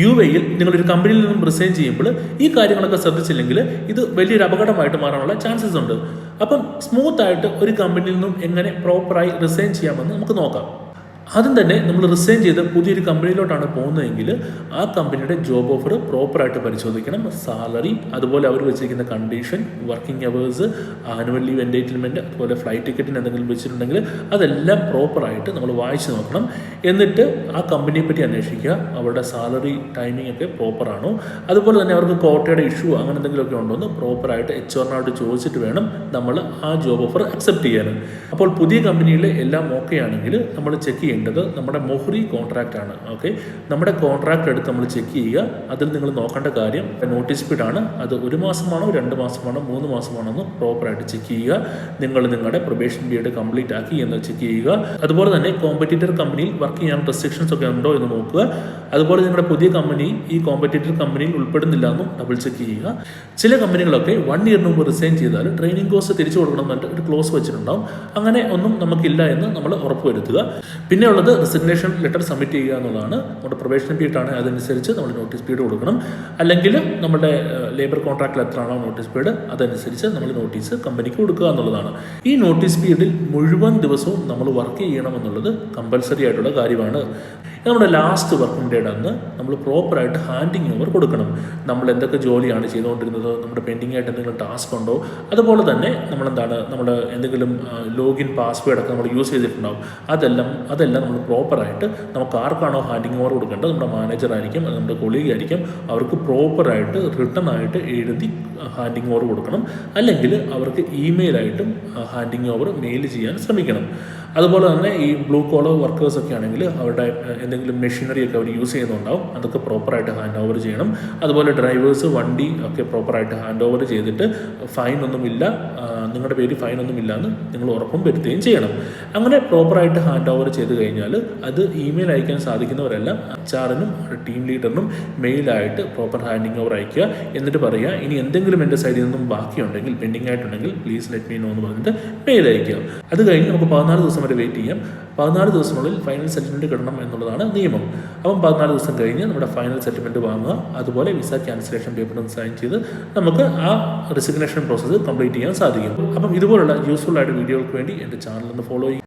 UAE-യിൽ നിങ്ങളൊരു കമ്പനിയിൽ നിന്നും റിസൈൻ ചെയ്യുമ്പോൾ ഈ കാര്യങ്ങളൊക്കെ ശ്രദ്ധിച്ചില്ലെങ്കിൽ ഇത് വലിയൊരു അപകടമായിട്ട് മാറാനുള്ള ചാൻസസ് ഉണ്ട്. അപ്പം സ്മൂത്തായിട്ട് ഒരു കമ്പനിയിൽ നിന്നും എങ്ങനെ പ്രോപ്പറായി റിസൈൻ ചെയ്യാമെന്ന് നമുക്ക് നോക്കാം. ആദ്യം തന്നെ നമ്മൾ റിസൈൻ ചെയ്ത് പുതിയൊരു കമ്പനിയിലോട്ടാണ് പോകുന്നതെങ്കിൽ ആ കമ്പനിയുടെ ജോബ് ഓഫർ പ്രോപ്പറായിട്ട് പരിശോധിക്കണം. സാലറി, അതുപോലെ അവർ വെച്ചിരിക്കുന്ന condition, working hours, annual leave entitlement, അതുപോലെ ഫ്ലൈറ്റ് ടിക്കറ്റിന് എന്തെങ്കിലും വെച്ചിട്ടുണ്ടെങ്കിൽ അതെല്ലാം പ്രോപ്പറായിട്ട് നമ്മൾ വായിച്ച് നോക്കണം. എന്നിട്ട് ആ കമ്പനിയെ പറ്റി അന്വേഷിക്കുക, അവരുടെ സാലറി ടൈമിംഗ് ഒക്കെ പ്രോപ്പറാണോ, അതുപോലെ തന്നെ അവർക്ക് കോട്ടയുടെ ഇഷ്യൂ അങ്ങനെ എന്തെങ്കിലുമൊക്കെ ഉണ്ടോ എന്ന് പ്രോപ്പറായിട്ട് HR-നോട് ചോദിച്ചിട്ട് വേണം നമ്മൾ ആ ജോബ് ഓഫർ അക്സെപ്റ്റ് ചെയ്യാൻ. അപ്പോൾ പുതിയ കമ്പനിയിൽ എല്ലാം ഓക്കെ ആണെങ്കിൽ നമ്മൾ ചെക്ക് ചെയ്യേണ്ടത് നമ്മുടെ മൊഹ്രി കോൺട്രാക്റ്റ് ആണ്. ഓക്കെ, നമ്മുടെ കോൺട്രാക്റ്റ് എടുത്ത് നമ്മൾ ചെക്ക് ചെയ്യുക. അതിൽ നിങ്ങൾ നോക്കേണ്ട കാര്യം നോട്ടീസ് പീരീഡ് ആണ്. അത് 1 മാസമാണോ 2 മാസമാണോ 3 മാസമാണോ എന്ന് പ്രോപ്പറായിട്ട് ചെക്ക് ചെയ്യുക. നിങ്ങൾ നിങ്ങളുടെ പ്രൊബേഷൻ പീരീഡ് കംപ്ലീറ്റ് ആക്കി എന്ന് ചെക്ക് ചെയ്യുക. അതുപോലെ തന്നെ കോമ്പറ്റീറ്റർ കമ്പനിയിൽ വർക്ക് ചെയ്യാൻ റെസ്ട്രിക്ഷൻസ് ഒക്കെ ഉണ്ടോ എന്ന് നോക്കുക. അതുപോലെ നിങ്ങളുടെ പുതിയ കമ്പനി ഈ കോമ്പറ്റീറ്റർ കമ്പനിയിൽ ഉൾപ്പെടുന്നില്ല എന്നും ഡബിൾ ചെക്ക് ചെയ്യുക. ചില കമ്പനികളൊക്കെ 1 ഇയറിന് മുമ്പ് റിസൈൻ ചെയ്താൽ ട്രെയിനിങ് കോഴ്സ് തിരിച്ചു കൊടുക്കണം എന്നിട്ട് ഒരു ക്ലോസ് വെച്ചിട്ടുണ്ടാവും. അങ്ങനെ ഒന്നും നമുക്കില്ല എന്ന് നമ്മൾ ഉറപ്പുവരുത്തുക. പിന്നെ ഉള്ളത് റെസിഗ്നേഷൻ ലെറ്റർ സബ്മിറ്റ് ചെയ്യുക എന്നുള്ളതാണ്. നമ്മുടെ പ്രൊബേഷൻ പീരീഡ് ആണ്, അതനുസരിച്ച് നമ്മൾ നോട്ടീസ് പീരീഡ് കൊടുക്കണം. അല്ലെങ്കിൽ നമ്മുടെ ലേബർ കോൺട്രാക്റ്റിൽ എത്രയാണോ നോട്ടീസ് പീരീഡ് അതനുസരിച്ച് നമ്മൾ നോട്ടീസ് കമ്പനിക്ക് കൊടുക്കുക എന്നുള്ളതാണ്. ഈ നോട്ടീസ് പീരീഡിൽ മുഴുവൻ ദിവസവും നമ്മൾ വർക്ക് ചെയ്യണം എന്നുള്ളത് കമ്പൽസറി ആയിട്ടുള്ള കാര്യമാണ്. നമ്മുടെ ലാസ്റ്റ് വർക്കിംഗ് ഡേയുടെ അന്ന് നമ്മൾ പ്രോപ്പറായിട്ട് ഹാൻഡിങ് ഓവർ കൊടുക്കണം. നമ്മൾ എന്തൊക്കെ ജോലിയാണ് ചെയ്തുകൊണ്ടിരുന്നത്, നമ്മുടെ പെൻഡിങ് ആയിട്ട് എന്തെങ്കിലും ടാസ്ക് ഉണ്ടോ, അതുപോലെ തന്നെ നമ്മുടെ എന്തെങ്കിലും ലോഗിൻ പാസ്വേഡൊക്കെ നമ്മൾ യൂസ് ചെയ്തിട്ടുണ്ടാവും, അതെല്ലാം നമ്മൾ പ്രോപ്പറായിട്ട് നമുക്ക് ആർക്കാണോ ഹാൻഡിങ് ഓവർ കൊടുക്കേണ്ടത്, നമ്മുടെ മാനേജർ ആയിരിക്കും, അത് നമ്മുടെ കൊളീഗ് ആയിരിക്കും, അവർക്ക് പ്രോപ്പറായിട്ട് റിട്ടേൺ ആയിട്ട് എഴുതി ഹാൻഡിങ് ഓവർ കൊടുക്കണം. അല്ലെങ്കിൽ അവർക്ക് ഇമെയിലായിട്ടും ഹാൻഡിങ് ഓവർ മെയിൽ ചെയ്യാൻ ശ്രമിക്കണം. അതുപോലെ തന്നെ ഈ ബ്ലൂ കോളർ വർക്കേഴ്സ് ഒക്കെ ആണെങ്കിൽ അവരുടെ എന്തെങ്കിലും മെഷീനറി ഒക്കെ അവർ യൂസ് ചെയ്യുന്നുണ്ടാവും, അതൊക്കെ പ്രോപ്പറായിട്ട് ഹാൻഡ് ഓവർ ചെയ്യണം. അതുപോലെ ഡ്രൈവേഴ്സ് വണ്ടി ഒക്കെ പ്രോപ്പറായിട്ട് ഹാൻഡ് ഓവർ ചെയ്തിട്ട് ഫൈനൊന്നുമില്ല, നിങ്ങളുടെ പേര് ഫൈനൊന്നുമില്ല എന്ന് നിങ്ങൾ ഉറപ്പും വരുത്തുകയും ചെയ്യണം. അങ്ങനെ പ്രോപ്പറായിട്ട് ഹാൻഡ് ഓവർ ചെയ്ത് കഴിഞ്ഞാൽ അത് ഇമെയിൽ അയക്കാൻ സാധിക്കുന്നവരെല്ലാം HR-നും ടീം ലീഡറിനും മെയിലായിട്ട് പ്രോപ്പർ ഹാൻഡിങ് ഓവർ അയക്കുക. എന്നിട്ട് പറയുക, ഇനി എന്തെങ്കിലും എൻ്റെ സൈഡിൽ നിന്നും ബാക്കിയുണ്ടെങ്കിൽ, പെൻഡിങ് ആയിട്ടുണ്ടെങ്കിൽ പ്ലീസ് ലെറ്റ് മീ നോ എന്ന് പറഞ്ഞിട്ട് മെയിൽ അയക്കുക. അത് കഴിഞ്ഞ് നമുക്ക് 14 ദിവസം വരെ വെയിറ്റ് ചെയ്യാം. 14 ദിവസത്തിനുള്ളിൽ ഫൈനൽ സെറ്റിൽമെൻറ്റ് കിട്ടണം എന്നുള്ളതാണ് നിയമം. അപ്പം 14 ദിവസം കഴിഞ്ഞ് നമ്മുടെ ഫൈനൽ സെറ്റിൽമെൻറ്റ് വാങ്ങുക. അതുപോലെ വിസ ക്യാൻസലേഷൻ പേപ്പറും സൈൻ ചെയ്ത് നമുക്ക് ആ റെസിഗ്നേഷൻ പ്രോസസ്സ് കംപ്ലീറ്റ് ചെയ്യാൻ സാധിക്കും. അപ്പം ഇതുപോലുള്ള യൂസ്ഫുൾ ആയിട്ട് വീഡിയോകൾക്ക് വേണ്ടി എൻ്റെ ചാനൽ ഒന്ന് ഫോളോ ചെയ്യും.